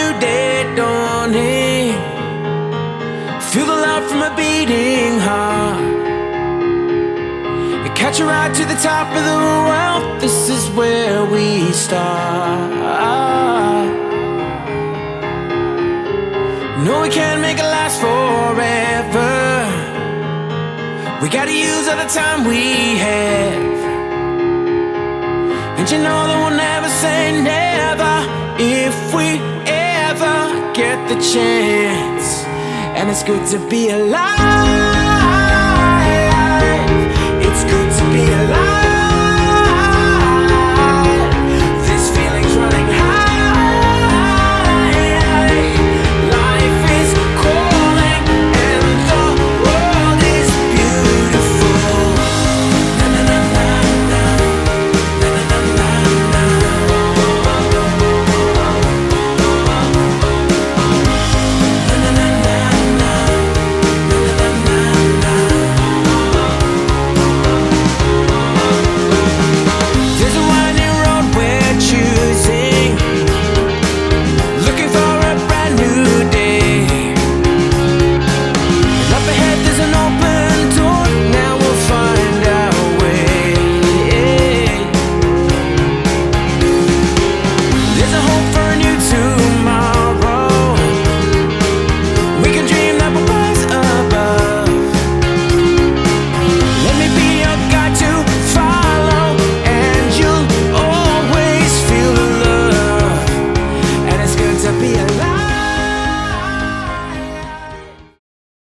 new day dawning. Feel the love from a beating heart. You catch a ride to the top of the world. This is where we start. No, we can't make it last forever. We gotta use all the time we have. And you know that we'll never say never if we ever get the chance. And it's good to be alive.